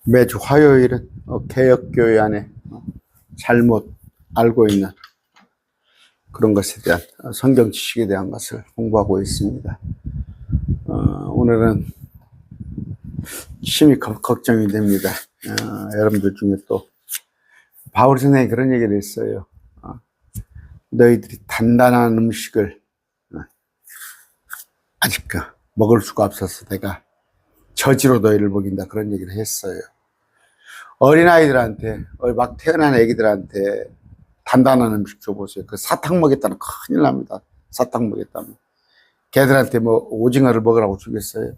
매주 화요일은 개혁교회 안에 잘못 알고 있는 그런 것에 대한 성경 지식에 대한 것을 공부하고 있습니다. 오늘은 심히 걱정이 됩니다. 여러분들 중에 또 바울 선생님이 그런 얘기를 했어요. 너희들이 단단한 음식을 아직 먹을 수가 없어서 내가 저지로 너희를 먹인다, 그런 얘기를 했어요. 어린아이들한테, 막 태어난 애기들한테 단단한 음식 줘보세요. 그 사탕 먹였다면 큰일 납니다. 사탕 먹였다면. 걔들한테 뭐 오징어를 먹으라고 주겠어요?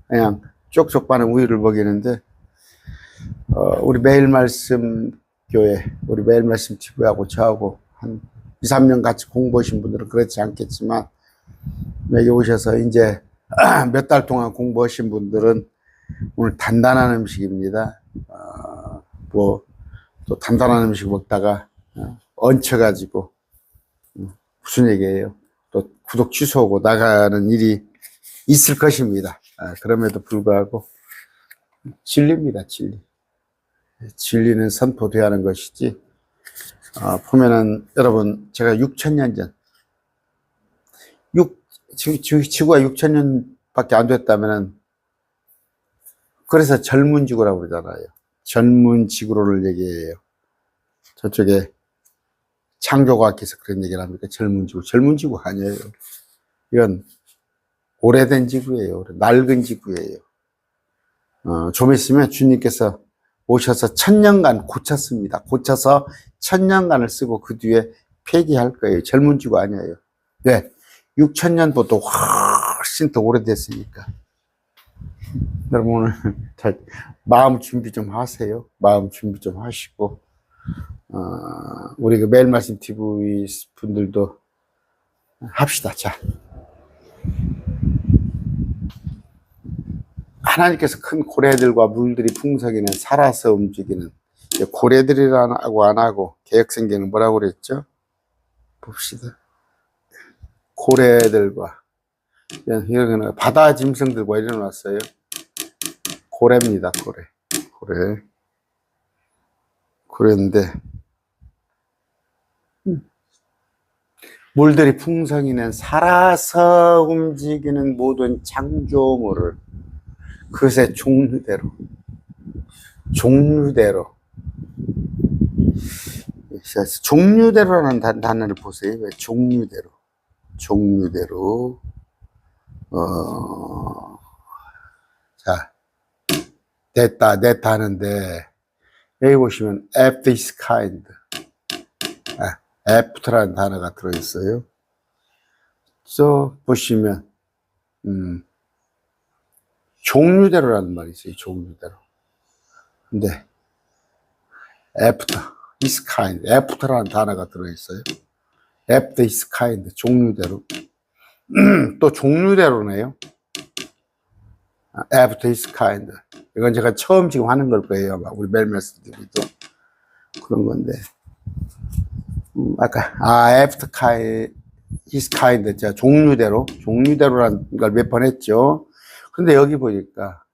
그냥 쪽쪽 빠는 우유를 먹이는데, 우리 매일 말씀 교회, 우리 매일 말씀 TV하고 저하고 한 2, 3년 같이 공부하신 분들은 그렇지 않겠지만, 여기 오셔서 이제 몇 달 동안 공부하신 분들은 오늘 단단한 음식입니다. 또 단단한 음식 먹다가 얹혀가지고 무슨 얘기예요? 또 구독 취소하고 나가는 일이 있을 것입니다. 그럼에도 불구하고 진리입니다. 진리는 선포되어야 하는 것이지. 보면은 여러분, 제가 6,000년 전, 지구가 6,000년밖에 안 됐다면은, 그래서 젊은 지구라고 그러잖아요. 젊은 지구를 얘기해요. 저쪽에 창조과학에서 그런 얘기를 합니까? 젊은 지구가 아니에요. 이건 오래된 지구예요. 낡은 지구예요. 좀 있으면 주님께서 오셔서 1000년간 고쳤습니다. 고쳐서 1000년간을 쓰고 그 뒤에 폐기할 거예요. 젊은 지구 아니에요. 네, 6,000년보다 훨씬 더 오래됐으니까. 여러분, 오늘 마음 준비 좀 하세요. 마음 준비 좀 하시고, 우리 그 매일 말씀 TV 분들도 합시다. 자, 하나님께서 큰 고래들과 물들이 풍성이는 살아서 움직이는, 고래들이라고 안 하고 개혁성경은 뭐라고 그랬죠? 봅시다. 고래들과, 이런 바다 짐승들과 일어났어요. 고래입니다. 고래인데, 물들이 풍성이는 살아서 움직이는 모든 창조물을 그것의 종류대로라는 단어를 보세요. 왜 종류대로. 자, 됐다 하는데, 여기 보시면 after this kind, after라는 단어가 들어있어요. 보시면 종류대로라는 말이 있어요. 종류대로. 근데 after this kind, after라는 단어가 들어있어요. after this kind, 종류대로. 또 종류대로네요. after this kind. 이건 제가 처음 지금 하는 걸 거예요. 우리 매일 말씀드리도 그런 건데. 아까 after this kind, 제가 종류대로라는 걸 몇 번 했죠. 근데 여기 보니까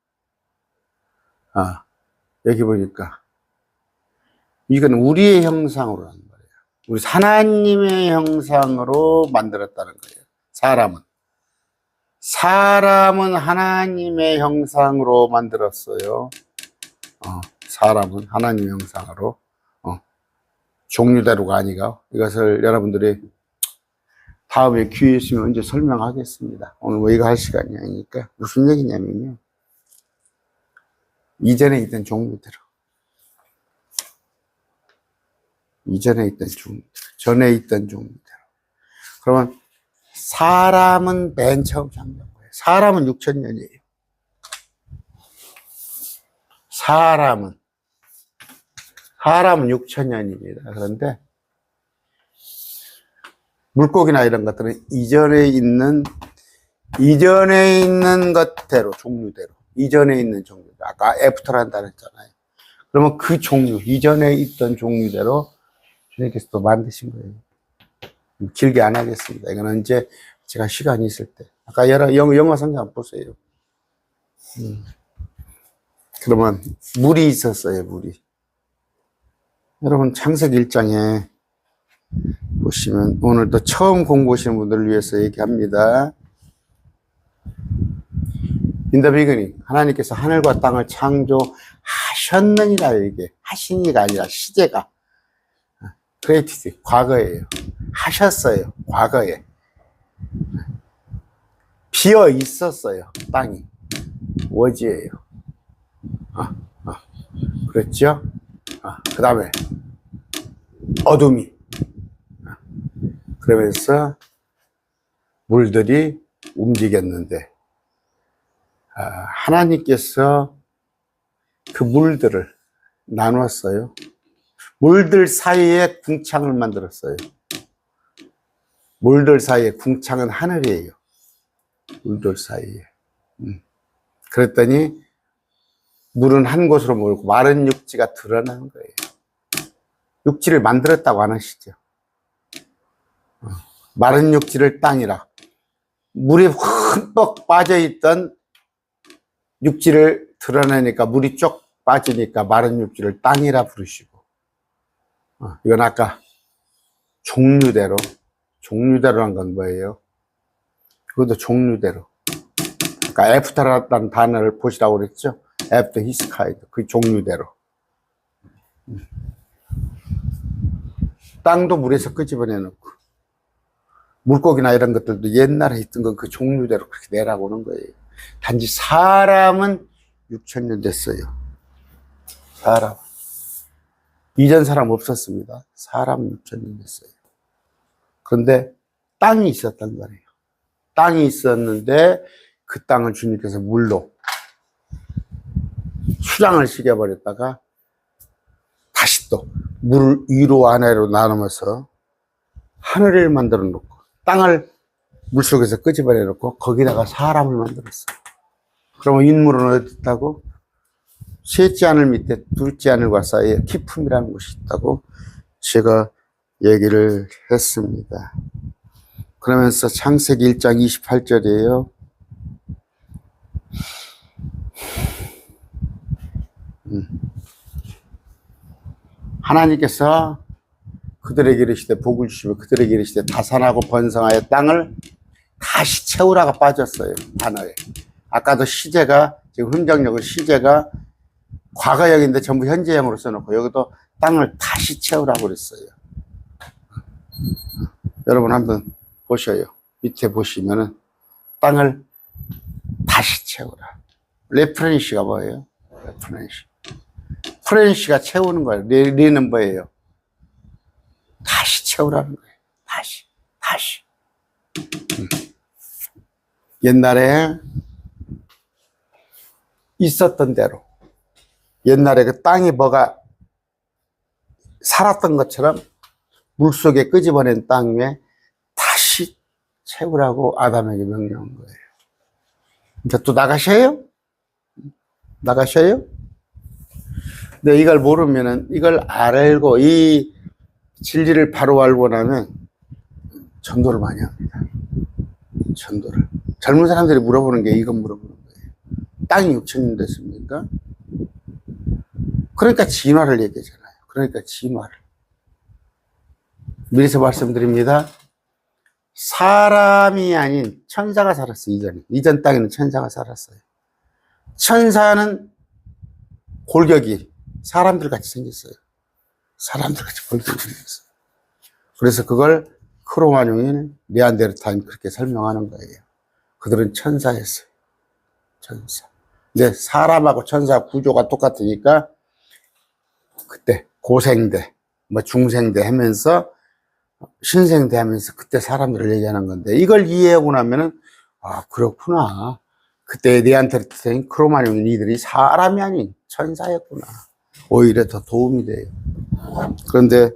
이건 우리의 형상으로라는 말이에요. 우리 하나님의 형상으로 만들었다는 거예요. 사람은 하나님의 형상으로 만들었어요. 사람은 하나님의 형상으로. 종류대로가 아니고, 이것을 여러분들이 다음에 기회 있으면 언제 설명하겠습니다. 오늘 뭐 이거 할 시간이 아니니까. 무슨 얘기냐면요, 이전에 있던 종류대로, 전에 있던 종류대로. 그러면 사람은 맨 처음 창조한 거예요. 사람은 6,000년이에요. 사람은 6,000년입니다. 그런데 물고기나 이런 것들은 이전에 있는 것대로, 이전에 있는 종류대로. 아까 애프터라는 단어 했잖아요. 그러면 그 이전에 있던 종류대로 주님께서 또 만드신 거예요. 길게 안 하겠습니다. 이건 언제 제가 시간이 있을 때. 아까 영어 성경 한번 보세요. 그러면 물이 있었어요, 물이. 여러분, 창세기 1장에 보시면 오늘도 처음 공부하시는 분들을 위해서 얘기합니다. In the beginning, 하나님께서 하늘과 땅을 창조하셨느니라. 이게 하시니가 아니라 시제가 created, 과거예요. 하셨어요, 과거에. 비어 있었어요, 땅이. was예요. 그랬죠? 그 다음에 어둠이. 그러면서 물들이 움직였는데, 하나님께서 그 물들을 나눴어요. 물들 사이에 궁창을 만들었어요. 물들 사이에 궁창은 하늘이에요. 물들 사이에. 그랬더니 물은 한 곳으로 몰고 마른 육지가 드러난 거예요. 육지를 만들었다고 안 하시죠? 마른 육지를 땅이라. 물이 흠뻑 빠져있던 육지를 드러내니까 물이 쭉 빠지니까 마른 육지를 땅이라 부르시고, 이건 아까 종류대로 한 건 뭐예요? 그것도 종류대로. 아까 애프터라는 단어를 보시라고 그랬죠? After his kind. 그 종류대로. 땅도 물에서 끄집어내 놓고, 물고기나 이런 것들도 옛날에 있던 건 그 종류대로 그렇게 내라고 하는 거예요. 단지 사람은 6,000년 됐어요. 사람. 이전 사람 없었습니다. 사람 6,000년 됐어요. 그런데 땅이 있었단 말이에요. 땅이 있었는데 그 땅을 주님께서 물로 수장을 시켜버렸다가 다시 또 물 위로 아래로 나누면서 하늘을 만들어 놓고 땅을 물속에서 끄집어내 놓고 거기다가 사람을 만들었어요. 그러면 인물은 어디 있다고? 셋째 하늘 밑에 둘째 하늘과 사이에 깊음이라는 곳이 있다고 제가 얘기를 했습니다. 그러면서 창세기 1장 28절이에요. 하나님께서 그들에게 이르시되 복을 주시며 그들에게 이르시되 다산하고 번성하여 땅을 다시 채우라가 빠졌어요, 단어에. 아까도 시제가, 지금 흔적력은 시제가 과거형인데 전부 현재형으로 써놓고 여기도 땅을 다시 채우라고 그랬어요. 여러분 한번 보셔요. 밑에 보시면은 땅을 다시 채우라. 레프레니시가 뭐예요? 레프레니시. 프레니시가 채우는 거예요. 리는 뭐예요? 다시 채우라는 거예요. 다시. 옛날에 있었던 대로, 옛날에 그 땅에 뭐가 살았던 것처럼 물속에 끄집어낸 땅 위에 다시 채우라고 아담에게 명령한 거예요. 이제 또 나가셔요? 근데 이걸 모르면은, 이걸 알고 이 진리를 바로 알고 나면 전도를 많이 합니다. 전도를. 젊은 사람들이 물어보는 게 이건 물어보는 거예요. 땅이 6,000년 됐습니까? 그러니까 진화를 얘기하잖아요. 그러니까 진화를. 미리서 말씀드립니다. 사람이 아닌 천사가 살았어요, 이전에. 이전 땅에는 천사가 살았어요. 천사는 골격이 사람들 같이 생겼어요. 사람들 같이 골격이 생겼어요. 그래서 그걸 크로마뇽인 네안데르탈인 그렇게 설명하는 거예요. 그들은 천사였어요. 천사. 근데 사람하고 천사 구조가 똑같으니까 그때 고생대, 뭐 중생대 하면서 신생대 하면서 그때 사람들을 얘기하는 건데, 이걸 이해하고 나면은 그렇구나. 그때 네안데르탈인 크로마뇽인 이들이 사람이 아닌 천사였구나. 오히려 더 도움이 돼요. 그런데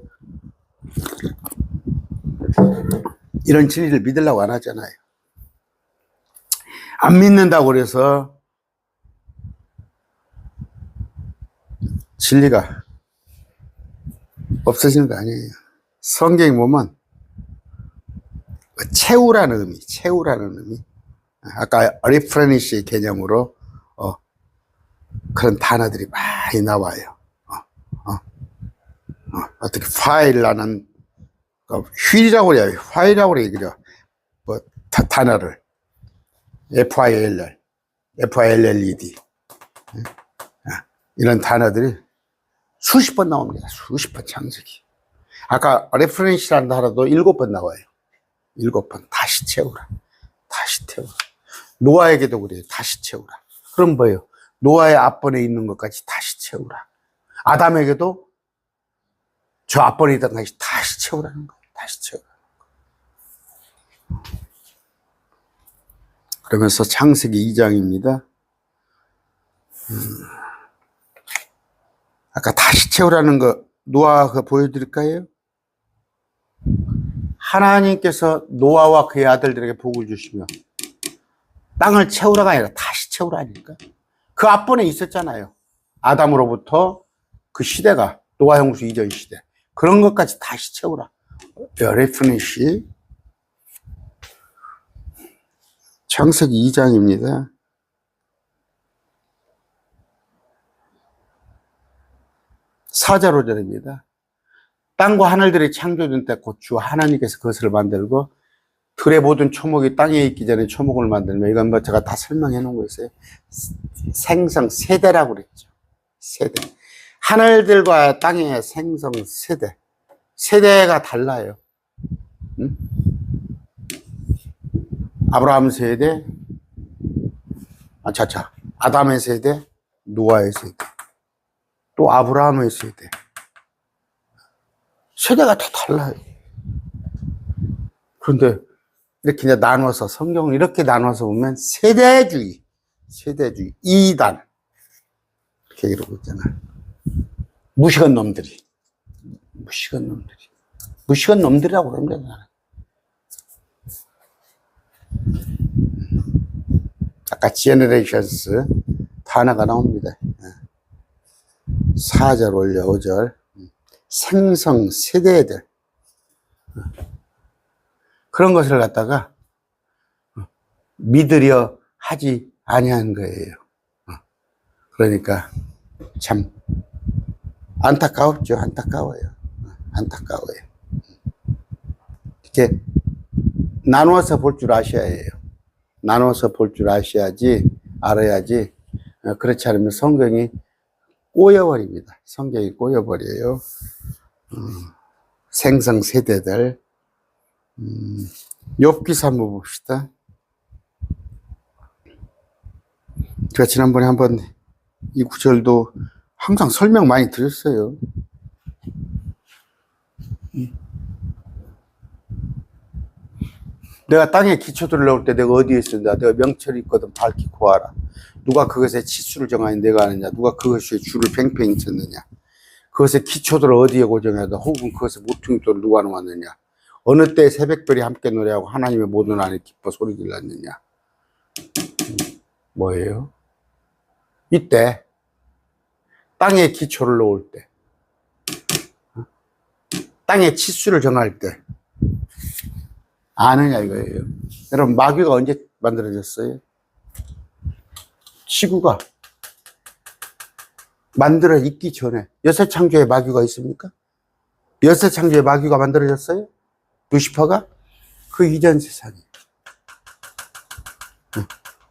이런 진리를 믿으려고 안 하잖아요. 안 믿는다고 그래서 진리가 없어지는 거 아니에요. 성경에 보면 채우라는 의미, 아까 리프레니시 개념으로 그런 단어들이 많이 나와요. 어떻게 파일라는 휠이라고 그래요. 파일이라고 그래요. 뭐 단어를 FILL, FILLED 이런 단어들이 수십 번 나옵니다. 수십 번 창세기. 아까 레퍼런스라는 단어도 7번 나와요. 7번 다시 채우라. 다시 채우라. 노아에게도 그래요. 다시 채우라. 그럼 뭐예요? 노아의 앞번에 있는 것까지 다시 채우라. 아담에게도 저 앞번에 있던 것까지 다시 채우라는 거예요. 다시 채우라. 그러면서 창세기 2장입니다. 아까 다시 채우라는 거 노아가 보여드릴까요? 하나님께서 노아와 그의 아들들에게 복을 주시며 땅을 채우라가 아니라 다시 채우라니까. 그 앞번에 있었잖아요. 아담으로부터 그 시대가 노아 홍수 이전 시대. 그런 것까지 다시 채우라. 레퍼런스 창세기 2장입니다. 4절 5절입니다. 땅과 하늘들이 창조된 때 곧 주 하나님께서 그것을 만들고 들의 모든 초목이 땅에 있기 전에 초목을 만들며 이건 뭐 제가 다 설명해 놓은 거 있어요. 생성 세대라고 그랬죠. 세대. 하늘들과 땅의 생성 세대. 세대가 달라요. 응? 아브라함 세대, 아담의 세대, 노아의 세대, 또 아브라함의 세대. 세대가 다 달라요. 그런데 이렇게 이제 나눠서, 성경을 이렇게 나눠서 보면 세대주의, 2단. 이렇게 이러고 있잖아. 무시건 놈들이라고 그러면 나는. 아까 generations 단어가 나옵니다. 4절 올려 5절. 생성 세대들. 그런 것을 갖다가 믿으려 하지 아니한 거예요. 그러니까 참 안타까워요. 이렇게 나누어서 볼 줄 아셔야 해요. 나눠서 볼 줄 알아야지. 그렇지 않으면 성경이 꼬여버립니다. 성경이 꼬여버려요. 생성 세대들. 욥기서 한번 봅시다. 제가 지난번에 한번 이 구절도 항상 설명 많이 드렸어요. 내가 땅에 기초들을 넣을 때 내가 어디에 있었냐? 내가 명철이 있거든 밝히 구하라. 누가 그것에 치수를 정하니 내가 아느냐? 누가 그것에 줄을 팽팽히 쳤느냐? 그것의 기초들을 어디에 고정하다? 혹은 그것의 모퉁이돌을 누가 놓았느냐? 어느 때 새벽별이 함께 노래하고 하나님의 모든 안에 기뻐 소리 질렀느냐? 뭐예요? 이때 땅에 기초를 놓을 때, 땅에 치수를 정할 때 아느냐 이거예요. 여러분, 마귀가 언제 만들어졌어요? 지구가 만들어 있기 전에. 여섯 창조에 마귀가 있습니까? 여섯 창조에 마귀가 만들어졌어요? 루시퍼가? 그 이전 세상이에요.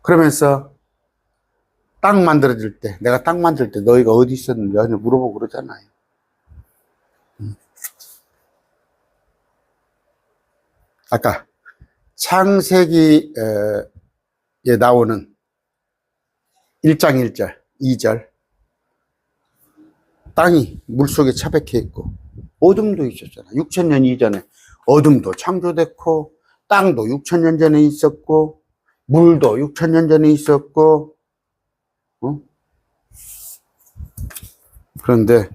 그러면서 땅 만들어질 때, 내가 땅 만들 때 너희가 어디 있었는지 물어보고 그러잖아요. 아까 창세기에 나오는 1장 1절, 2절. 땅이 물속에 차백해 있고 어둠도 있었잖아. 6,000년 이전에 어둠도 창조됐고 땅도 6,000년 전에 있었고 물도 6,000년 전에 있었고 그런데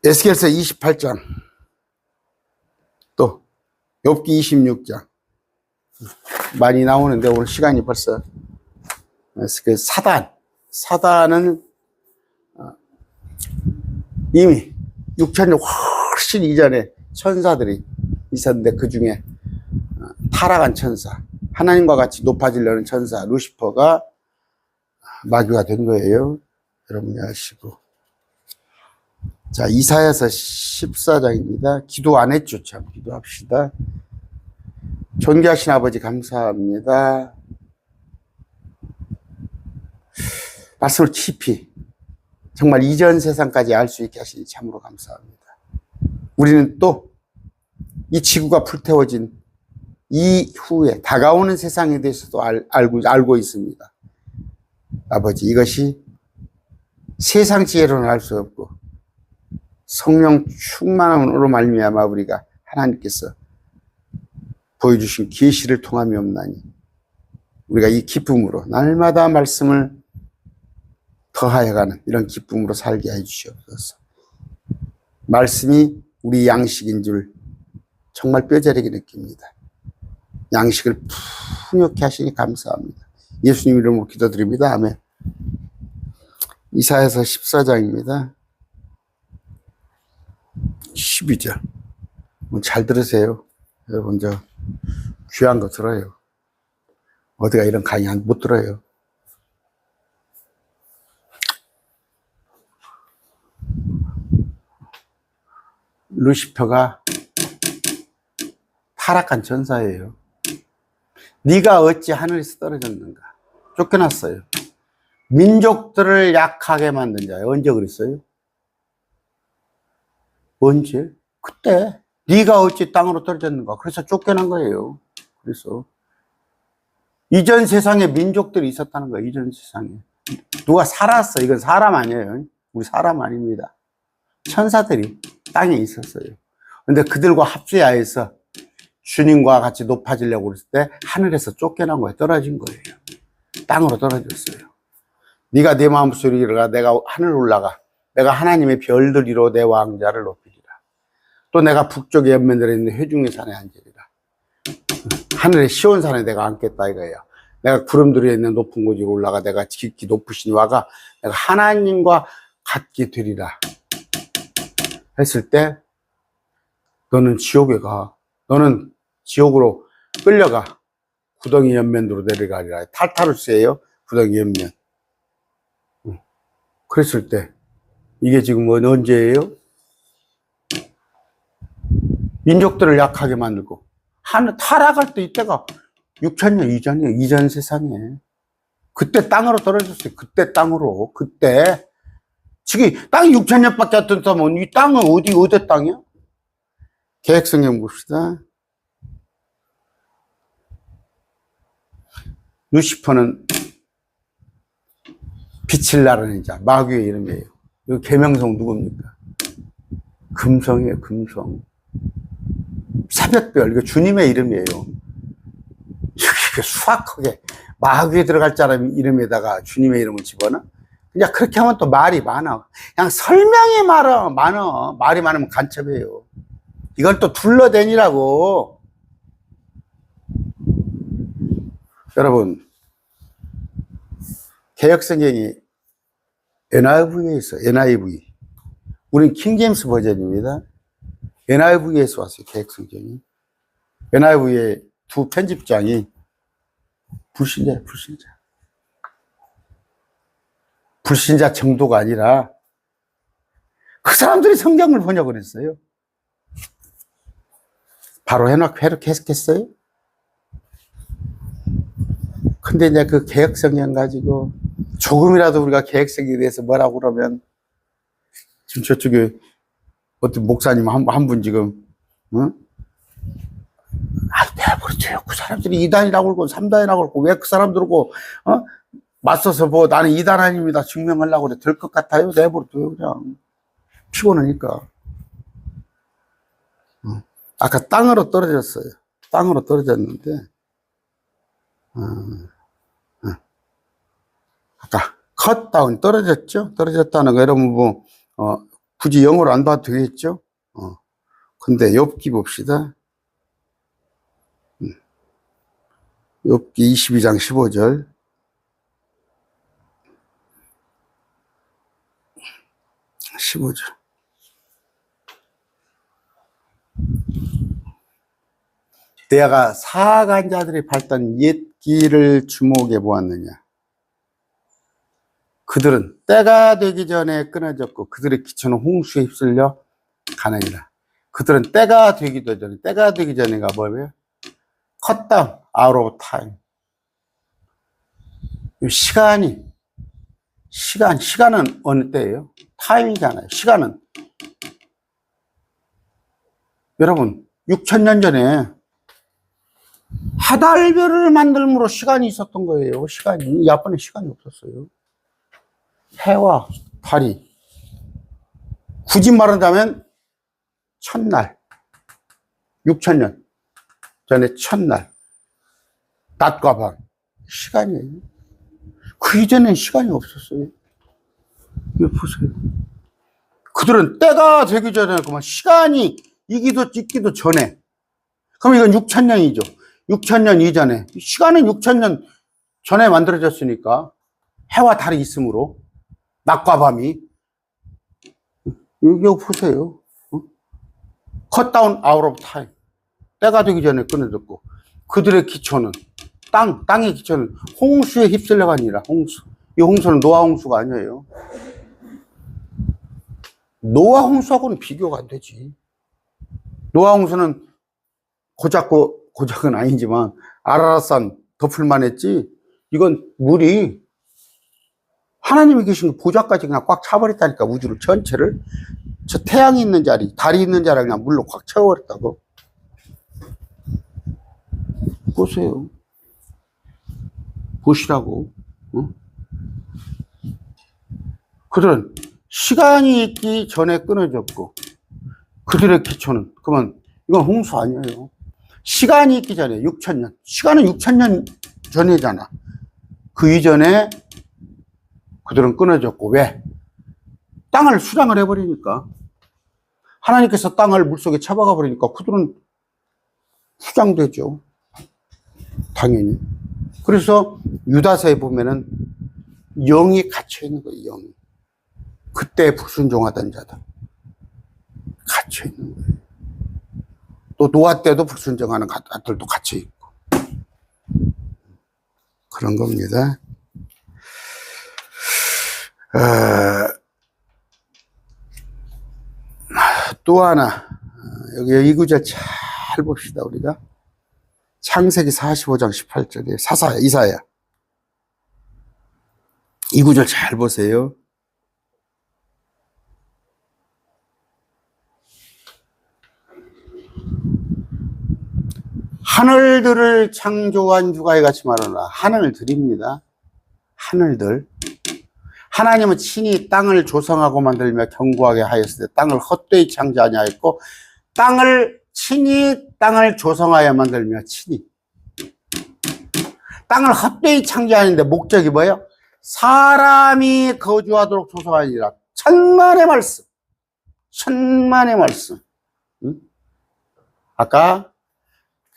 에스겔서 28장 또 욥기 26장 많이 나오는데 오늘 시간이 벌써 그 사단은 이미 6,000년 훨씬 이전에 천사들이 있었는데 그 중에 타락한 천사 하나님과 같이 높아지려는 천사 루시퍼가 마귀가 된 거예요. 여러분이 아시고. 자, 이사야서 14장입니다. 기도 안 했죠? 참, 기도합시다. 존귀하신 아버지 감사합니다. 말씀을 깊이 정말 이전 세상까지 알 수 있게 하시니 참으로 감사합니다. 우리는 또 이 지구가 불태워진 이후에 다가오는 세상에 대해서도 알고 있습니다. 아버지, 이것이 세상 지혜로는 알 수 없고 성령 충만함으로 말미암아 우리가 하나님께서 보여주신 계시를 통함이 없나니 우리가 이 기쁨으로 날마다 말씀을 더하여가는 이런 기쁨으로 살게 해주시옵소서. 말씀이 우리 양식인 줄 정말 뼈저리게 느낍니다. 양식을 풍요케 하시니 감사합니다. 예수님 이름으로 기도드립니다. 아멘. 이사야서 14장입니다. 12절. 잘 들으세요. 여러분, 귀한 거 들어요. 어디가 이런 강의 못 들어요. 루시퍼가 타락한 전사예요. 네가 어찌 하늘에서 떨어졌는가? 쫓겨났어요. 민족들을 약하게 만든 자예요. 언제 그랬어요? 언제? 그때. 네가 어찌 땅으로 떨어졌는가? 그래서 쫓겨난 거예요. 그래서 이전 세상에 민족들이 있었다는 거예요. 이전 세상에 누가 살았어. 이건 사람 아니에요. 우리 사람 아닙니다. 천사들이 땅에 있었어요. 근데 그들과 합세하여서 주님과 같이 높아지려고 그랬을 때 하늘에서 쫓겨난 거예요. 떨어진 거예요. 땅으로 떨어졌어요. 네가 내 마음속으로 내가 하늘 올라가 내가 하나님의 별들 위로 내 왕자를 높이리라. 또 내가 북쪽에 연면들에 있는 회중의 산에 앉으리라. 하늘의 시온산에 내가 앉겠다 이거예요. 내가 구름들에 있는 높은 곳으로 올라가 내가 깊기 높으신 와가 내가 하나님과 같게 되리라 했을 때 너는 지옥에 가. 너는 지옥으로 끌려가. 구덩이 연면으로 내려가리라. 탈타루스예요. 구덩이 연면. 그랬을 때 이게 지금 언제예요? 민족들을 약하게 만들고 타락할 때 이때가 6,000년 이전이에요. 이전 세상에. 그때 땅으로 떨어졌어요. 그때 땅으로. 그때 지금 땅이 6,000년밖에 안 됐다면 이 땅은 어디 땅이야? 계획성경 봅시다. 루시퍼는 빛을 나르는 자, 마귀의 이름이에요. 이 계명성 누굽니까? 금성이에요. 금성. 새벽별, 이거 주님의 이름이에요. 이렇게 수확하게 마귀에 들어갈 사람 이름에다가 주님의 이름을 집어넣어? 그냥 그렇게 하면 또 말이 많아. 그냥 설명이 많아. 말이 많으면 간첩이에요. 이걸 또 둘러대니라고. 여러분, 개역성경이 NIV에 있어. NIV. 우린 킹제임스 버전입니다. NIV에서 왔어요. 개역성경이. NIV의 두 편집장이 불신자예요. 불신자. 불신자 정도가 아니라 그 사람들이 성경을 번역을 했어요. 바로 해석했어요. 근데 이제 그 개역성경 가지고 조금이라도 우리가 개역성경에 대해서 뭐라고 그러면 지금 저쪽에 어떤 목사님 한 분 지금 내버려둬요. 그 사람들이 2단이라고 그러고 3단이라고 그러고 왜 그 사람들하고 맞서서 뭐 나는 2단 아닙니다 증명하려고 그래. 될 것 같아요. 내버려둬요. 그냥 피곤하니까. 아까 땅으로 떨어졌어요. 땅으로 떨어졌는데 아까 cut down 떨어졌죠? 떨어졌다는 거 여러분 뭐 굳이 영어로 안 봐도 되겠죠? 근데 욥기 봅시다. 욥기 22장 15절. 내가 사간자들이 밟던 옛 길을 주목해 보았느냐. 그들은 때가 되기 전에 끊어졌고 그들의 기초는 홍수에 휩쓸려 가느니라. 그들은 때가 되기 전에가 뭐예요? 컷다운, out of time. 시간은 어느 때예요? 타임이잖아요. 시간은. 여러분, 6,000년 전에 하달별을 만들므로 시간이 있었던 거예요. 시간이. 이 앞번에 시간이 없었어요. 해와 달이. 굳이 말하자면 첫날. 6,000년 전에 첫날. 낮과 밤. 시간이에요. 그 이전엔 시간이 없었어요. 이거 보세요. 그들은 때가 되기 전에 그만 시간이 있기도 전에. 그럼 이건 6,000년이죠. 6,000년 이전에. 시간은 6,000년 전에 만들어졌으니까 해와 달이 있으므로 낮과 밤이. 이거 보세요. cut down out of time. 때가 되기 전에 끊어졌고 그들의 기초는 땅의 기초는 홍수에 휩쓸려가 아니라 홍수. 이 홍수는 노아 홍수가 아니에요. 노아 홍수하고는 비교가 안 되지. 노아 홍수는 고작은 아니지만 아라랏산 덮을만 했지. 이건 물이 하나님이 계신 보좌까지 그냥 꽉 차버렸다니까. 우주를 전체를. 저 태양이 있는 자리, 달이 있는 자리를 그냥 물로 꽉 채워버렸다고. 보세요. 보시라고. 응? 그들은 시간이 있기 전에 끊어졌고 그들의 기초는 그러면 이건 홍수 아니에요. 시간이 있기 전에 6,000년. 시간은 6,000년 전이잖아. 그 이전에 그들은 끊어졌고 왜? 땅을 수장을 해버리니까. 하나님께서 땅을 물속에 쳐박아 버리니까 그들은 수장되죠. 당연히. 그래서 유다서에 보면은 영이 갇혀있는 거예요. 영이. 그때 불순종하던 자들 갇혀있는 거예요. 또 노아 때도 불순종하는 아들도 갇혀있고 그런 겁니다. 또 하나 여기 이 구절 잘 봅시다. 우리가 창세기 45장 18절에 이사야 이 구절 잘 보세요. 하늘들을 창조한 주가 이같이 말하노라. 하늘들입니다. 하늘들. 하나님은 친히 땅을 조성하고 만들며 견고하게 하였을 때 땅을 헛되이 창조하냐 했고 땅을 조성하여 만들며 친히 땅을 헛되이 창조하는데 목적이 뭐예요? 사람이 거주하도록 조성하니라. 천만의 말씀. 응? 아까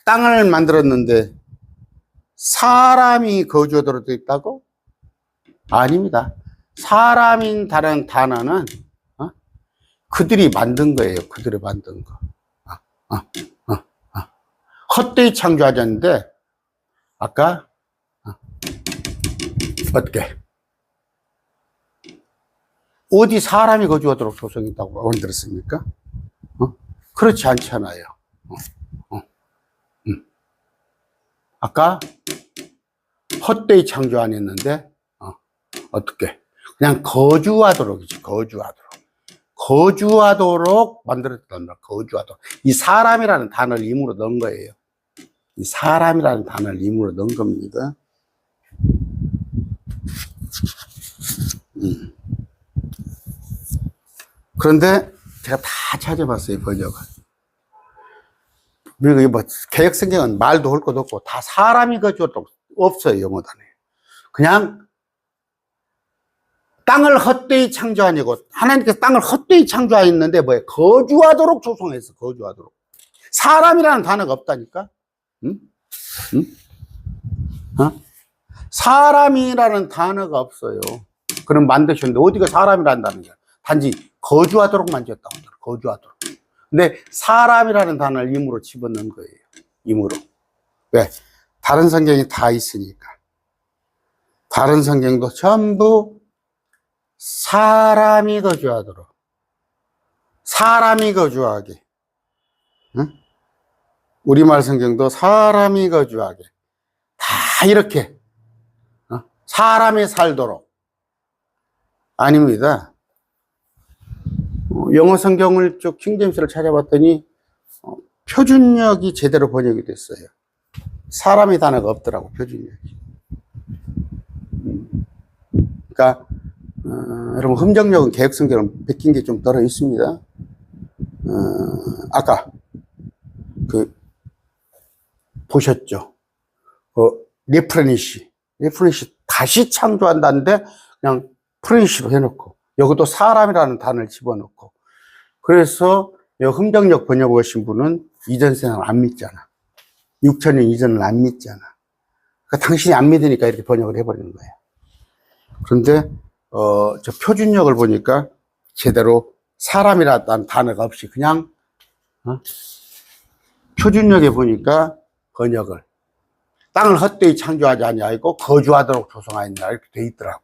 땅을 만들었는데 사람이 거주하도록 되어 있다고? 아닙니다. 사람인 다른 단어는 그들이 만든 거예요. 그들이 만든 거. 헛되이 창조하지 않는데 아까 어떻게? 어디 사람이 거주하도록 조성했다고 만들었습니까? 그렇지 않잖아요. 아까 헛되이 창조 안 했는데 어떻게? 그냥 거주하도록이지. 거주하도록 만들었단 말이야. 거주하도록. 이 사람이라는 단어를 임으로 넣은 거예요. 이 사람이라는 단어를 임으로 넣은 겁니다. 그런데 제가 다 찾아봤어요. 번역을. 그리고 뭐 개역성경은 말도 할 것도 없고 다 사람이 거주하도록 없어요. 영어 단어에. 그냥 땅을 헛되이 창조하니고 하나님께서 땅을 헛되이 창조하였는데 뭐예요? 거주하도록 조성했어. 거주하도록. 사람이라는 단어가 없다니까. 응? 사람이라는 단어가 없어요. 그럼 만드셨는데 어디가 사람이라는 단어냐? 단지 거주하도록 만졌다고. 거주하도록. 근데 사람이라는 단어를 임으로 집어넣은 거예요. 임으로. 왜? 다른 성경이 다 있으니까. 다른 성경도 전부 사람이 거주하도록. 사람이 거주하게. 응? 우리말 성경도 사람이 거주하게. 다 이렇게. 사람이 살도록. 아닙니다. 영어 성경을 쭉 킹제임스를 찾아봤더니 표준역이 제대로 번역이 됐어요. 사람이 단어가 없더라고, 표준역이. 그러니까 여러분 흠정역은 개혁성경은 베낀 게 좀 떨어 있습니다. 아까 보셨죠? 리프레니시 다시 창조한다는데 그냥 프레니시로 해놓고 여기도 사람이라는 단어를 집어넣고, 그래서 흠정역 번역을 하신 분은 이전 세상을 안 믿잖아. 6,000년 이전을 안 믿잖아. 그러니까 당신이 안 믿으니까 이렇게 번역을 해버리는 거야. 그런데 저 표준역을 보니까 제대로 사람이라는 단어가 없이 그냥 표준역에 보니까 번역을 땅을 헛되이 창조하지 아니하고 거주하도록 조성하였느라 이렇게 돼 있더라고.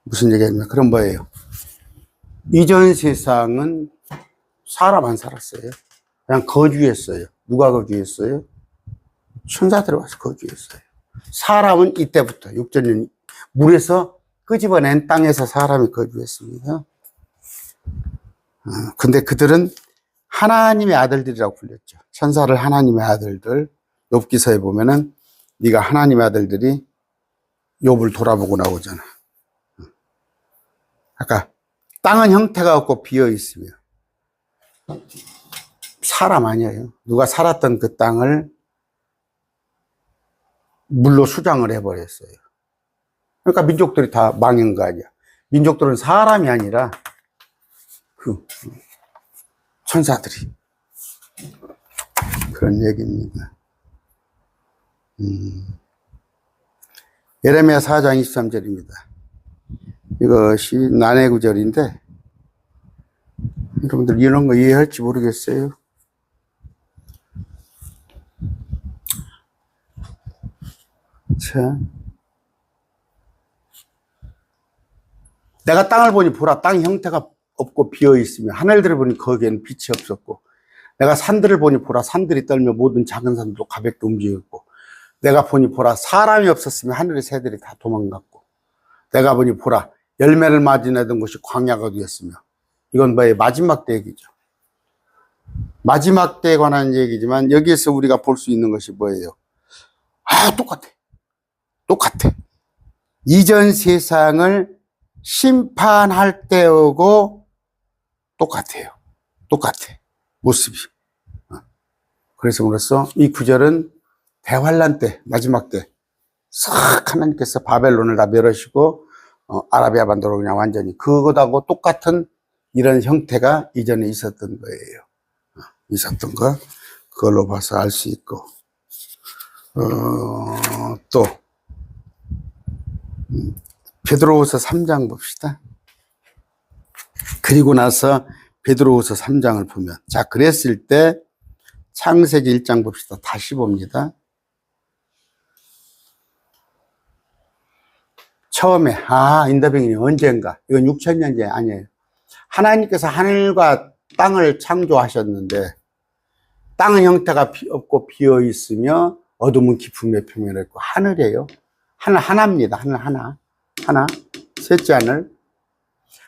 무슨 얘기냐면 그런 뭐예요? 이전 세상은 사람 안 살았어요. 그냥 거주했어요. 누가 거주했어요? 천사들이 와서 거주했어요. 사람은 이때부터 6,000년 물에서 끄집어낸 땅에서 사람이 거주했습니다. 근데 그들은 하나님의 아들들이라고 불렸죠. 천사를 하나님의 아들들. 욥기서에 보면은 네가 하나님의 아들들이 욥을 돌아보고 나오잖아. 아까 땅은 형태가 없고 비어 있으며 사람 아니에요. 누가 살았던 그 땅을 물로 수장을 해버렸어요. 그러니까 민족들이 다 망한 거 아니야. 민족들은 사람이 아니라 그 천사들이. 그런 얘기입니다. 예레미야 4장 23절입니다. 이것이 난해 구절인데 여러분들 이런 거 이해할지 모르겠어요. 자, 내가 땅을 보니 보라, 땅 형태가 없고 비어 있으며 하늘들을 보니 거기에는 빛이 없었고, 내가 산들을 보니 보라, 산들이 떨며 모든 작은 산들도 가볍게 움직였고, 내가 보니 보라, 사람이 없었으며 하늘의 새들이 다 도망갔고, 내가 보니 보라, 열매를 맞이내던 곳이 광야가 되었으며. 이건 뭐예요? 마지막 때 얘기죠. 마지막 때에 관한 얘기지만 여기에서 우리가 볼 수 있는 것이 뭐예요? 똑같아. 이전 세상을 심판할 때하고 똑같아요. 모습이. 그래서 이 구절은 대환란 때, 마지막 때 싹 하나님께서 바벨론을 다 멸하시고 아라비아 반도로 그냥 완전히 그것하고 똑같은 이런 형태가 이전에 있었던 거예요. 있었던 거 그걸로 봐서 알 수 있고, 또 베드로후서 3장 봅시다. 그리고 나서 베드로후서 3장을 보면, 자, 그랬을 때 창세기 1장 봅시다. 다시 봅니다. 처음에 인더빙이 언젠가, 이건 6,000년 전 아니에요. 하나님께서 하늘과 땅을 창조하셨는데 땅은 형태가 없고 비어 있으며 어둠은 깊음의 표면을 있고, 하늘이에요. 하늘 하나입니다. 하나. 셋째 하늘.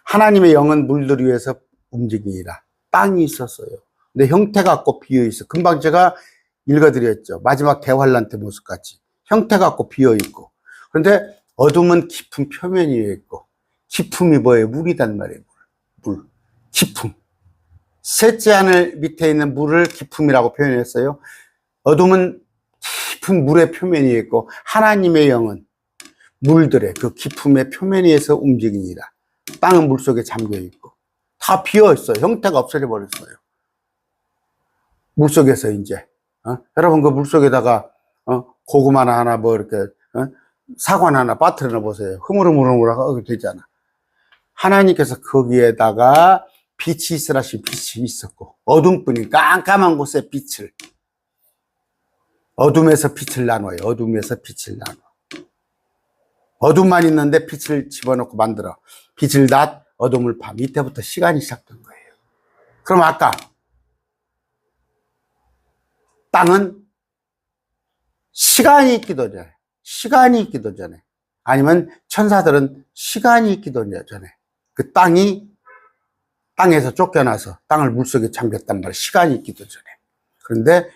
하나님의 영은 물들 위에서 움직이니라. 땅이 있었어요. 근데 형태가 없고 비어 있어. 금방 제가 읽어드렸죠. 마지막 대환란 때 모습같이 형태가 없고 비어 있고. 그런데 어둠은 깊은 표면 위에 있고, 깊음이 뭐예요? 물이단 말이에요. 물. 깊음. 셋째 하늘 밑에 있는 물을 깊음이라고 표현했어요. 어둠은 깊은 물의 표면 위에 있고, 하나님의 영은 물들의 그 깊음의 표면 위에서 움직이니라. 땅은 물 속에 잠겨 있고 다 비어 있어요. 형태가 없어져 버렸어요. 물 속에서 이제 여러분 그 물 속에다가 고구마나 하나 뭐 이렇게 사과나 하나 빠뜨려 보세요. 흐물흐물흐물하게 되잖아. 하나님께서 거기에다가 빛이 있으라 하신 빛이 있었고, 어둠뿐인 깜깜한 곳에 빛을 어둠에서 빛을 나눠요. 어둠에서 빛을 나눠. 어둠만 있는데 빛을 집어넣고 만들어. 빛을 낮, 어둠을 밤. 이때부터 시간이 시작된 거예요. 그럼 아까 땅은 시간이 있기도 전에, 시간이 있기도 전에, 아니면 천사들은 시간이 있기도 전에 그 땅에서 쫓겨나서 땅을 물속에 잠겼단 말이에요. 시간이 있기도 전에. 그런데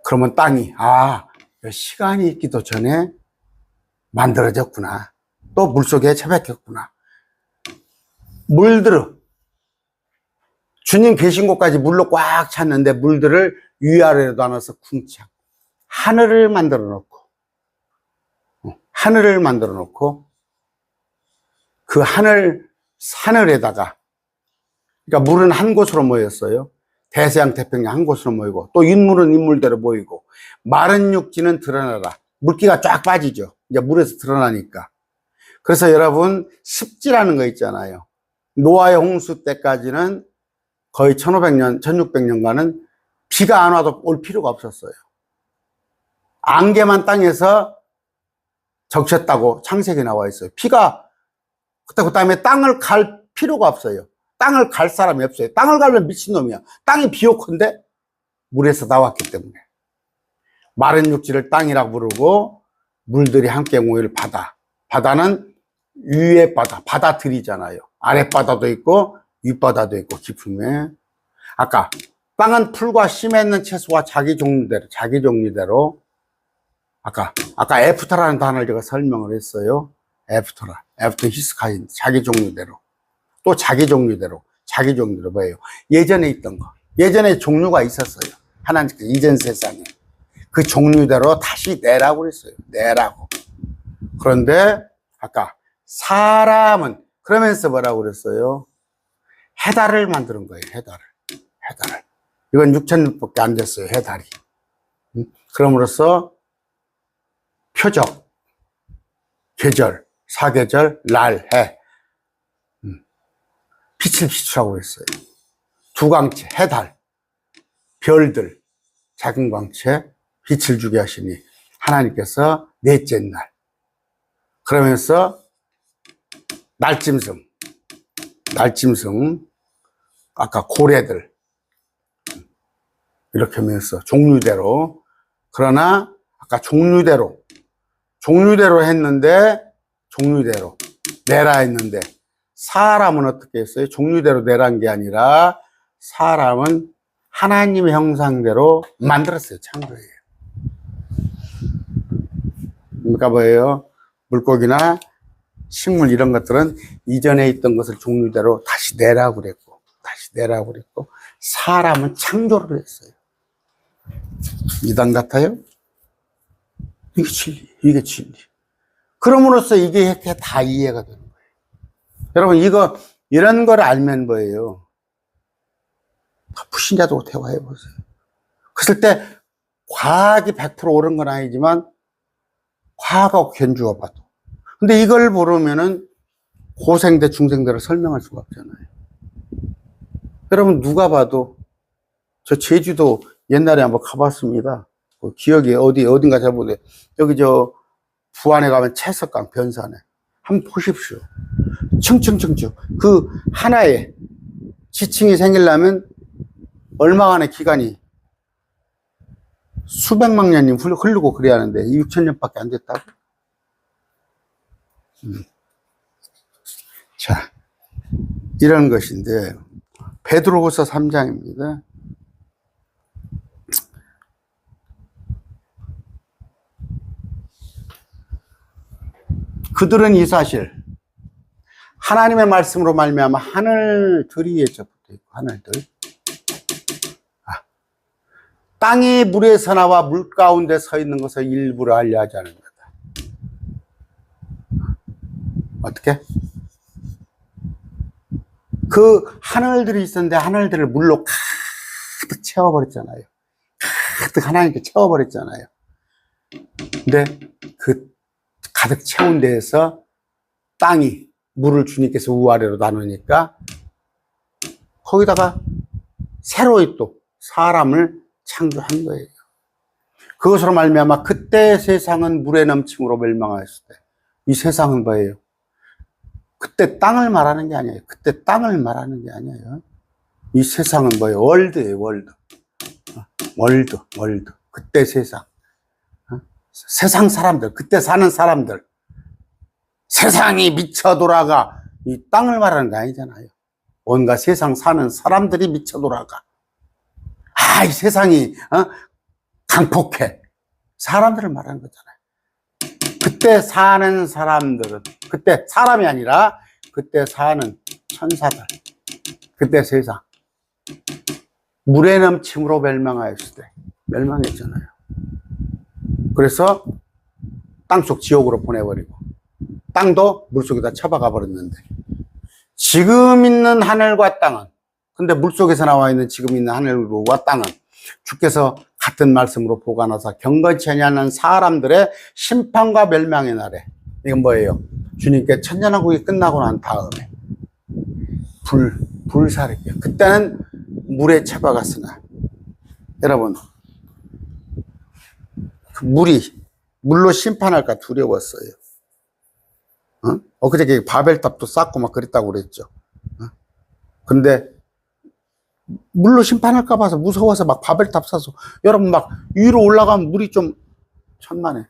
그러면 땅이 시간이 있기도 전에 만들어졌구나. 또 물속에 처박혔구나. 물들을 주님 계신 곳까지 물로 꽉 찼는데 물들을 위아래로 나눠서 쿵창 하늘을 만들어 놓고 그 하늘에다가 그러니까 물은 한 곳으로 모였어요. 대서양 태평양 한 곳으로 모이고 또 인물은 인물대로 모이고 마른 육지는 드러나라. 물기가 쫙 빠지죠. 이제 물에서 드러나니까. 그래서 여러분 습지라는 거 있잖아요. 노아의 홍수 때까지는 거의 1500년, 1600년간은 비가 안 와도 올 필요가 없었어요. 안개만 땅에서 적셨다고 창세기에 나와 있어요. 그 다음에 땅을 갈 필요가 없어요. 땅을 갈 사람이 없어요. 땅을 갈면 미친놈이야. 땅이 비옥한데 물에서 나왔기 때문에. 마른 육지를 땅이라고 부르고 물들이 함께 모일 바다. 바다는 위의 바다, 바다들이잖아요. 아랫바다도 있고 윗바다도 있고 깊음에. 아까 땅은 풀과 씨에 있는 채소와 자기 종류대로 아까 애프터라는 단어를 제가 설명을 했어요. 애프터 히스카인 자기 종류대로 또 자기 종류대로 뭐예요? 예전에 있던 거. 예전에 종류가 있었어요. 하나님 이전 세상에. 그 종류대로 다시 내라고 그랬어요. 내라고. 그런데 아까 사람은 그러면서 뭐라고 그랬어요? 해달을 만드는 거예요. 해달을. 이건 6,000년밖에 안 됐어요. 해달이. 그럼으로써 표적, 계절, 사계절, 날, 해. 빛을 비추라고 그랬어요. 두 광채, 해달, 별들, 작은 광채, 빛을 주게 하시니 하나님께서 넷째 날. 그러면서 날짐승, 아까 고래들 이렇게 하면서 종류대로. 그러나 아까 종류대로 했는데 종류대로 내라 했는데 사람은 어떻게 했어요? 종류대로 내란 게 아니라 사람은 하나님의 형상대로 만들었어요. 창조예요. 그러니까 뭐예요? 물고기나 식물 이런 것들은 이전에 있던 것을 종류대로 다시 내라고 그랬고 사람은 창조를 했어요. 이단 같아요? 이게 진리. 그럼으로써 이게 다 이해가 되는 거예요. 여러분 이런 걸 알면 뭐예요? 불신자도 대화해 보세요. 그랬을 때 과학이 100% 옳은 건 아니지만 과학하고 견주어 봐도. 근데 이걸 모르면은 고생대 중생대로 설명할 수가 없잖아요. 여러분 누가 봐도 저 제주도 옛날에 한번 가봤습니다. 그 기억이 어딘가 잘 모르겠어요. 여기 저 부안에 가면 채석강 변산에 한번 보십시오. 층층층층 그 하나에 지층이 생기려면 얼마간의 기간이 수백만 년이 흐르고 그래야 하는데 6,000년밖에 안 됐다고? 자, 이런 것인데 베드로후서 3장입니다. 그들은 이 사실 하나님의 말씀으로 말미암아 하늘들 위에 접붙어 있고 하늘들 땅이 물에서 나와 물 가운데 서 있는 것을 일부러 알려 하지 않은 거다. 어떻게? 그 하늘들이 있었는데 하늘들을 물로 가득 채워버렸잖아요. 가득 하나님께 채워버렸잖아요. 근데 그 가득 채운 데에서 땅이 물을 주님께서 우아래로 나누니까 거기다가 새로이 또 사람을 창조한 거예요. 그것으로 말미암아 그때 세상은 물의 넘침으로 멸망하였을 때, 이 세상은 뭐예요? 그때 땅을 말하는 게 아니에요. 그때 땅을 말하는 게 아니에요. 이 세상은 뭐예요? 월드예요, 월드. 월드. 그때 세상. 세상 사람들, 그때 사는 사람들. 세상이 미쳐 돌아가. 이 땅을 말하는 게 아니잖아요. 온갖 세상 사는 사람들이 미쳐 돌아가. 이 세상이 강폭해. 사람들을 말하는 거잖아요. 그때 사는 사람들은, 그때 사람이 아니라 그때 사는 천사들, 그때 세상. 물의 넘침으로 멸망하였을 때, 멸망했잖아요. 그래서 땅속 지옥으로 보내버리고, 땅도 물속에다 쳐박아 버렸는데, 지금 있는 하늘과 땅은, 근데 물속에서 나와 있는 지금 있는 하늘과 땅은 주께서 같은 말씀으로 보관하사 경건치 아니하는 사람들의 심판과 멸망의 날에, 이건 뭐예요? 주님께 천년왕국이 끝나고 난 다음에 불사를게요. 그때는 물에 쳐박았으나, 여러분, 그 물로 심판할까 두려웠어요. 엊그저께 바벨탑도 쌓고 막 그랬다고 그랬죠. 근데 물로 심판할까 봐서 무서워서 막 바벨탑 쌓아서, 여러분 막 위로 올라가면 물이 좀 천만해.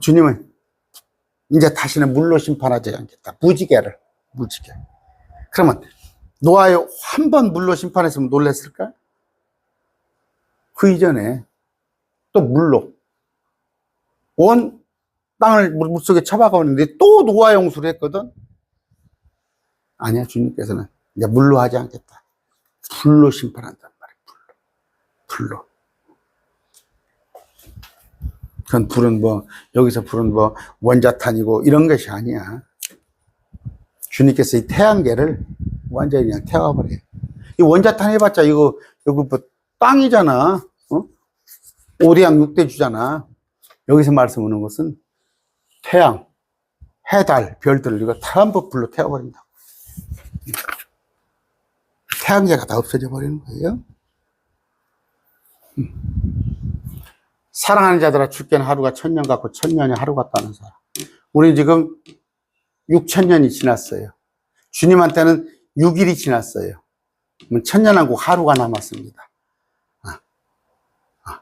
주님은 이제 다시는 물로 심판하지 않겠다. 무지개. 그러면 노아에 한 번 물로 심판했으면 놀랬을까? 그 이전에 또 물로 온 땅을 물속에 쳐박아오는데 또 노아 용수를 했거든. 아니야, 주님께서는 이제 물로 하지 않겠다. 불로 심판한단 말이야. 불로. 그건 불은 여기서 불은 원자탄이고 이런 것이 아니야. 주님께서 이 태양계를 완전히 그냥 태워버려요. 이 원자탄 해봤자 이거 땅이잖아. 오대양 육대주잖아. 여기서 말씀하는 것은 태양, 해달, 별들을 이거 전부 불로 태워버린다고. 태양계가 다 없어져 버리는 거예요. 사랑하는 자들아, 주께는 하루가 1000년 같고 1000년이 하루 같다는 사람. 우리 지금 6000년이 지났어요. 주님한테는 6일이 지났어요. 1000년하고 하루가 남았습니다.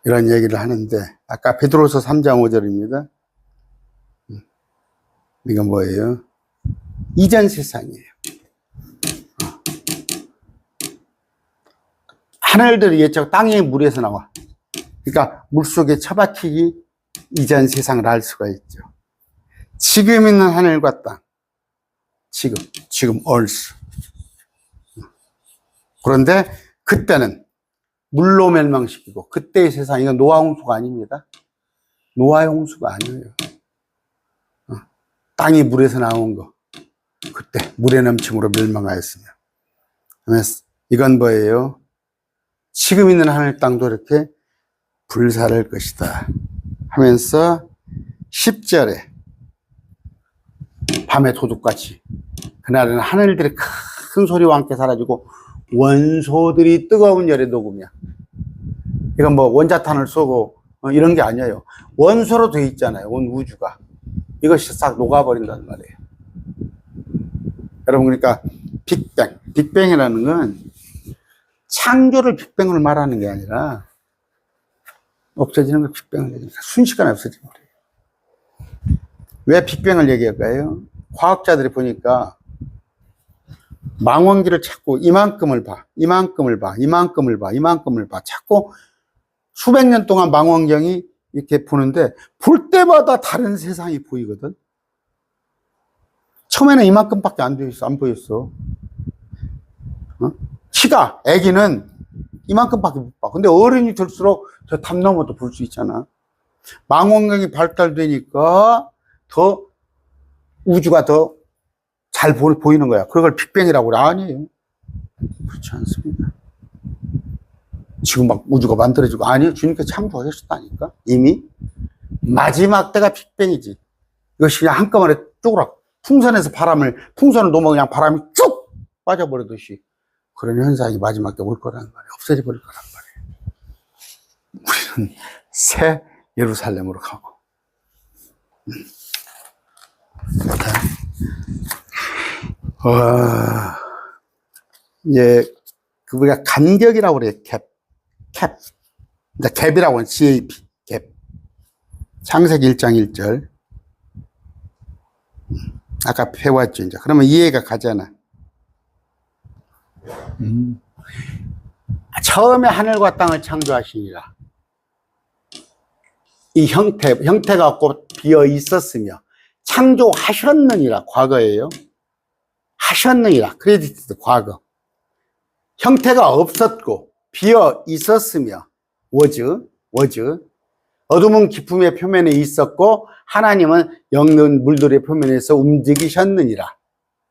이런 얘기를 하는데, 아까 베드로서 3장 5절입니다. 이건 뭐예요? 이전 세상이에요. 하늘들이 예측 땅의 물에서 나와. 그러니까 물속에 처박히기 이전 세상을 알 수가 있죠. 지금 있는 하늘과 땅. 지금 얼스. 그런데 그때는 물로 멸망시키고, 그때의 세상, 이건 노아 홍수가 아닙니다. 노아 홍수가 아니에요. 땅이 물에서 나온 거. 그때 물의 넘침으로 멸망하였으며. 이건 뭐예요? 지금 있는 하늘 땅도 이렇게 불사를 것이다 하면서 10절에 밤의 도둑같이 그날은 하늘들이 큰 소리와 함께 사라지고 원소들이 뜨거운 열에 녹으며. 이건 원자탄을 쏘고 이런 게 아니에요. 원소로 되어 있잖아요. 온 우주가. 이것이 싹 녹아버린단 말이에요. 여러분, 그러니까 빅뱅이라는 건 창조를 빅뱅으로 말하는 게 아니라 없어지는 걸 빅뱅을 얘기하니까 순식간에 없어져버려요. 왜 빅뱅을 얘기할까요? 과학자들이 보니까 망원기를 찾고 이만큼을 봐. 찾고 수백 년 동안 망원경이 이렇게 보는데 볼 때마다 다른 세상이 보이거든. 처음에는 이만큼밖에 안 보였어. 키가, 애기는 이만큼밖에 못 봐. 근데 어른이 될수록 저 담 너머도 볼 수 있잖아. 망원경이 발달되니까 더 우주가 더 잘 보이는 거야. 그걸 빅뱅이라고 그래. 아니에요. 그렇지 않습니다. 지금 막 우주가 만들어지고, 아니에요. 주님께서 창조하셨다니까. 이미 마지막 때가 빅뱅이지. 이것이 그냥 한꺼번에 쪼그락 풍선을 놓으면 그냥 바람이 쭉 빠져버리듯이 그런 현상이 마지막 때 올 거란 말이에요. 없어져 버릴 거란 말이에요. 우리는 새 예루살렘으로 가고. 이제 그 우리가 간격이라고 그래요. 캡. 갭이라고 하는 GAP, 갭. 창세기 1장 1절. 아까 배웠죠, 이제. 그러면 이해가 가잖아. 처음에 하늘과 땅을 창조하시니라. 이 형태가 없고 비어 있었으며, 창조하셨느니라. 과거예요. 하셨느니라. 크레디트, 과거. 형태가 없었고, 비어 있었으며, was. 어둠은 기품의 표면에 있었고, 하나님은 영는 물들의 표면에서 움직이셨느니라.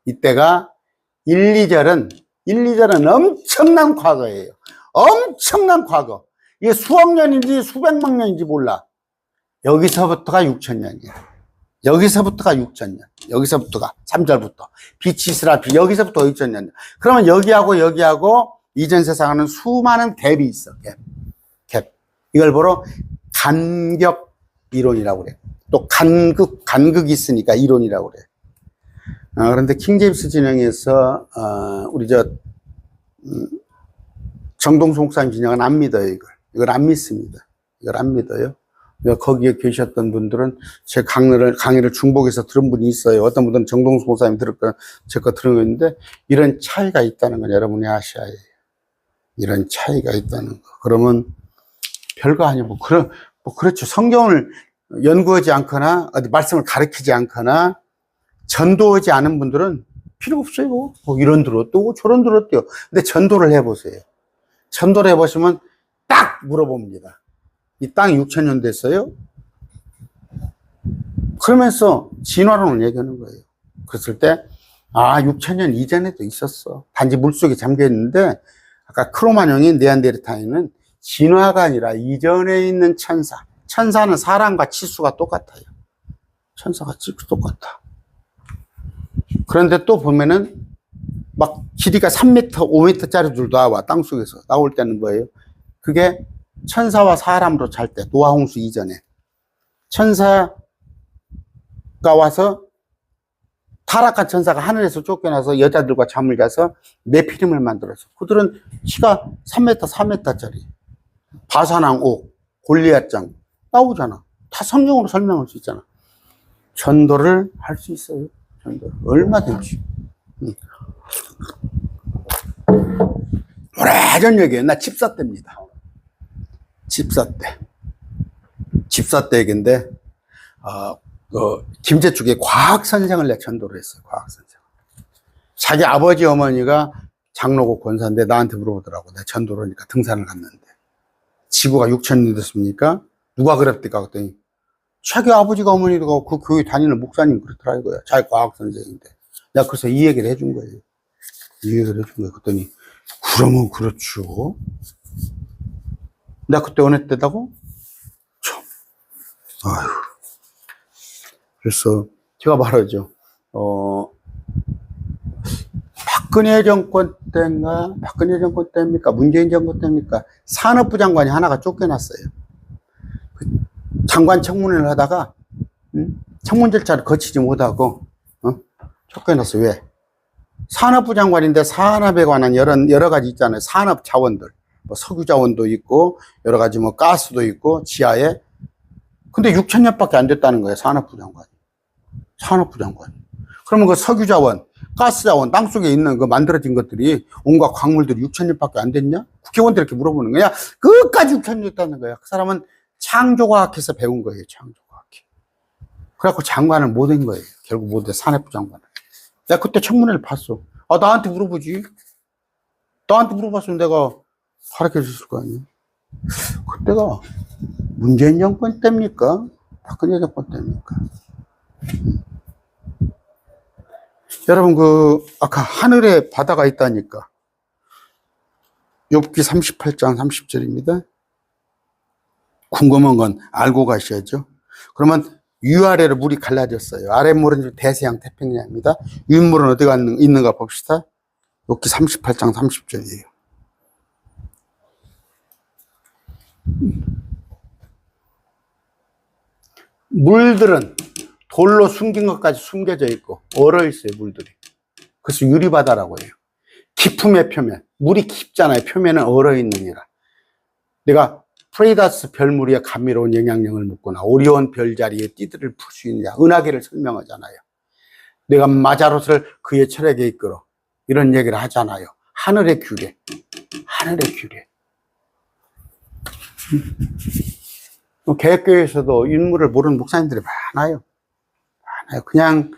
이때가 1, 2절은 엄청난 과거예요. 엄청난 과거. 이게 수억 년인지 수백만 년인지 몰라. 여기서부터가 6천년이야. 여기서부터가 6천년. 여기서부터가 3절부터. 빛이 있으라. 여기서부터 6천년. 그러면 여기하고 이전 세상에는 수많은 갭이 있어. 갭. 이걸 보러 간격 이론이라고 그래. 또 간극이 있으니까 이론이라고 그래. 그런데 킹제임스 진영에서 우리 정동수 목사님 진영은 안 믿어요. 이걸 안 믿습니다. 이걸 안 믿어요. 거기에 계셨던 분들은 제 강의를 중복해서 들은 분이 있어요. 어떤 분들은 정동수 목사님 제 거 들은 거 있는데, 이런 차이가 있다는 건 여러분이 아셔야 해요. 이런 차이가 있다는 거. 그러면 별거 아니야. 그렇죠. 성경을 연구하지 않거나 어디 말씀을 가르치지 않거나 전도하지 않은 분들은 필요 없어요. 이런 들었고 저런 들었대요. 근데 전도를 해보세요. 전도를 해보시면 딱 물어봅니다. 이 땅이 6천년 됐어요? 그러면서 진화론을 얘기하는 거예요. 그랬을 때 6천년 이전에도 있었어. 단지 물속에 잠겨있는데, 아까 크로마뇽인 네안데르탈인은 진화가 아니라 이전에 있는 천사는 사람과 치수가 똑같아요. 천사가 치수 똑같아. 그런데 또 보면은 막 길이가 3m, 5m짜리 줄도 나와. 땅속에서 나올 때는 뭐예요? 그게 천사와 사람으로 잘 때, 노아홍수 이전에 천사가 와서, 타락한 천사가 하늘에서 쫓겨나서 여자들과 잠을 자서 네피림을 만들었어. 그들은 키가 3m, 4m짜리 바사왕 옥, 골리앗장 나오잖아. 다 성경으로 설명할 수 있잖아. 전도를 할 수 있어요. 전도를 얼마든지. 오래전 얘기예요. 나 집사 때입니다. 집사 때 얘기인데, 김제 쪽에 과학선생을 내가 전도를 했어요. 과학선생. 자기 아버지 어머니가 장로고 권사인데 나한테 물어보더라고. 내가 전도를 하니까 등산을 갔는데, 지구가 6천년 됐습니까? 누가 그랬을까? 그랬더니 자기 아버지가 어머니가 그 교회 다니는 목사님 그렇더라 이거야. 자기 과학선생인데. 내가 그래서 이 얘기를 해준 거예요. 그랬더니 그러면 그렇죠. 내가 그때 원했대다고? 참. 아휴. 그래서 제가 말하죠. 박근혜 정권 때입니까? 문재인 정권 때입니까? 산업부 장관이 하나가 쫓겨났어요. 장관 청문회를 하다가 청문 절차를 거치지 못하고 쫓겨났어요. 왜? 산업부 장관인데 산업에 관한 여러 가지 있잖아요. 산업 자원들, 뭐 석유 자원도 있고 여러 가지 뭐 가스도 있고 지하에. 근데 6천년밖에 안 됐다는 거예요. 산업부 장관이. 그러면 그 석유 자원, 가스 자원, 땅속에 있는 그 만들어진 것들이, 온갖 광물들이 6천년밖에 안 됐냐? 국회의원들 이렇게 물어보는 거야. 끝까지 6천년 됐다는 거야. 그 사람은 창조과학에서 배운 거예요. 창조과학. 그래갖고 장관을 못 한 거예요. 결국 못 해. 산업부 장관을. 내가 그때 청문회를 봤어. 나한테 물어보지. 나한테 물어봤으면 내가 가르쳐 줬을 거 아니야. 그때가 문재인 정권 때입니까? 박근혜 정권 때입니까? 여러분, 아까 하늘에 바다가 있다니까. 욥기 38장 30절입니다. 궁금한 건 알고 가셔야죠. 그러면 위아래로 물이 갈라졌어요. 아랫물은 대서양 태평양입니다. 윗물은 어디가 있는가 봅시다. 욥기 38장 30절이에요. 물들은 돌로 숨긴 것까지 숨겨져 있고 얼어 있어요, 물들이. 그래서 유리바다라고 해요. 깊음의 표면, 물이 깊잖아요. 표면은 얼어 있느니라. 내가 프레이다스 별무리의 감미로운 영향력을 묻거나 오리온 별자리의 띠들을 풀 수 있느냐, 은하계를 설명하잖아요. 내가 마자롯을 그의 철학에 이끌어, 이런 얘기를 하잖아요. 하늘의 규례, 하늘의 규례. 개혁교회에서도 인물을 모르는 목사님들이 많아요. 그냥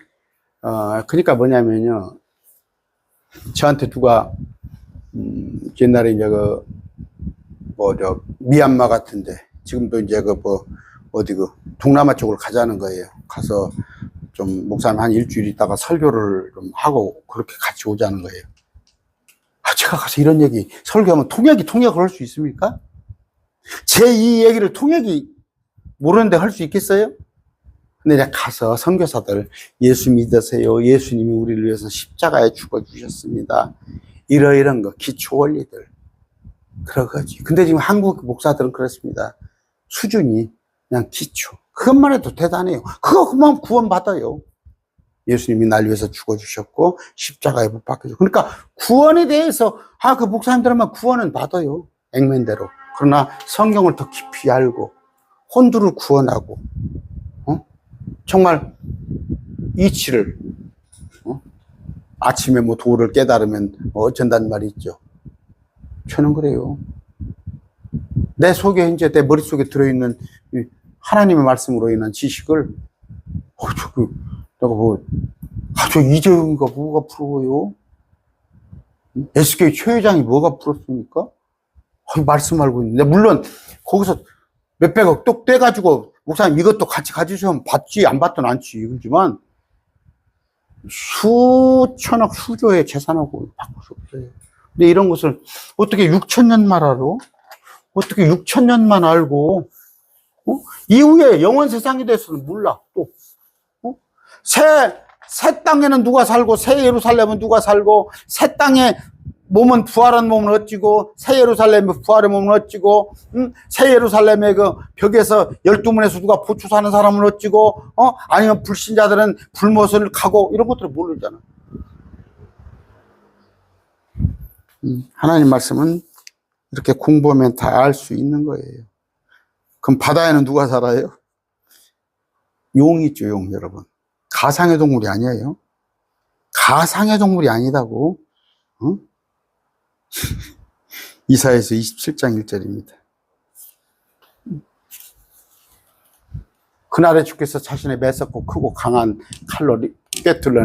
그러니까 뭐냐면요, 저한테 누가 옛날에 이제 미얀마 같은데 지금도 이제 어디 동남아 쪽으로 가자는 거예요. 가서 좀 목사님 한 일주일 있다가 설교를 좀 하고 그렇게 같이 오자는 거예요. 제가 가서 이런 얘기 설교하면 통역을 할 수 있습니까? 제 이 얘기를 통역이 모르는데 할 수 있겠어요? 근데 내가 가서 선교사들 예수 믿으세요. 예수님이 우리를 위해서 십자가에 죽어주셨습니다. 이런 거 기초 원리들 그런 거지. 근데 지금 한국 목사들은 그렇습니다. 수준이 그냥 기초. 그것만 해도 대단해요. 그거만 구원받아요. 예수님이 날 위해서 죽어주셨고 십자가에 못 박혀줘. 그러니까 구원에 대해서 그 목사님들만 구원은 받아요. 액면대로. 그러나 성경을 더 깊이 알고 혼두를 구원하고 정말 이치를 아침에 도를 깨달으면 어쩐다는 말이 있죠. 저는 그래요. 내 속에 이제 내 머릿속에 들어있는 하나님의 말씀으로 인한 지식을 내가 저 이재용이가 뭐가 부러워요? SK 최 회장이 뭐가 부럽습니까? 말씀 알고 있는데 물론 거기서 몇백억 똑 떼가지고 목사님 이것도 같이 가지시면 받지 안 받든 않지 이거지만 수천억 수조의 재산하고 바꿀 수 없어요. 근데 이런 것을 어떻게 6천년만 알아? 어떻게 6천년만 알고 이후에 영원 세상에 대해서는 몰라. 또 새 땅에는 누가 살고 새 예루살렘은 누가 살고 새 땅에 몸은 부활한 몸은 어찌고 새 예루살렘의 부활의 몸은 어찌고 새 예루살렘의 그 벽에서 12문에서 누가 보초 사는 사람은 어찌고 아니면 불신자들은 불못을 가고 이런 것들을 모르잖아. 하나님 말씀은 이렇게 공부하면 다 알 수 있는 거예요. 그럼 바다에는 누가 살아요? 용이 있죠, 용 여러분. 가상의 동물이 아니에요. 가상의 동물이 아니다고. 이사야서 27장 1절입니다. 그날에 주께서 자신의 매섭고 크고 강한 칼로 꿰뚫는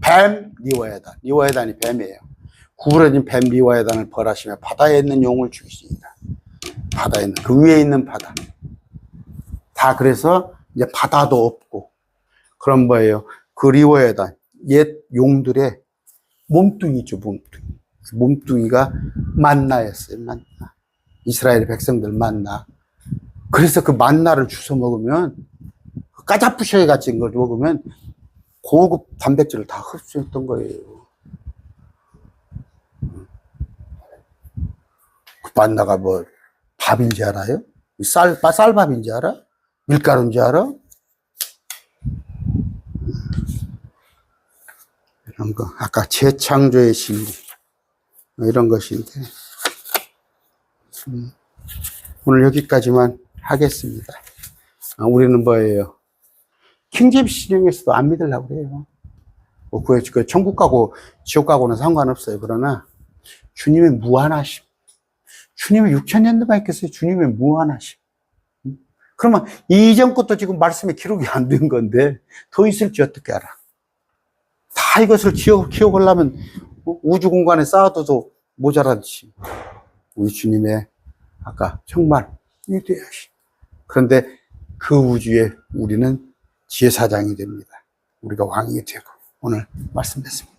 뱀 리워야단. 리워야단이 뱀이에요. 구부러진 뱀 리워야단을 벌하시며 바다에 있는 용을 죽이십니다. 바다에 있는 그 위에 있는 바다. 다 그래서 이제 바다도 없고 그런 거예요. 그 리워야단 옛 용들의 몸뚱이죠, 몸뚱이. 몸뚱이가 만나였어요, 만나. 이스라엘 백성들 만나. 그래서 그 만나를 주워 먹으면, 까자푸셔에 같은 걸 먹으면 고급 단백질을 다 흡수했던 거예요. 그 만나가 밥인지 알아요? 쌀밥인지 알아? 밀가루인지 알아? 이런 거. 아까 재창조의 진리. 이런 것인데 오늘 여기까지만 하겠습니다. 우리는 뭐예요? 킹제임스 신형에서도 안 믿으려고 그래요. 그 천국 가고 지옥 가고는 상관없어요. 그러나 주님의 무한하심, 주님의 6,000년도만 있겠어요. 주님의 무한하심. 그러면 이전 것도 지금 말씀에 기록이 안 된 건데 더 있을지 어떻게 알아? 다 이것을 기억하려면 우주 공간에 쌓아둬도 모자란지. 우리 주님의 아까 정말 위대하시. 그런데 그 우주에 우리는 지혜사장이 됩니다. 우리가 왕이 되고 오늘 말씀 됐습니다.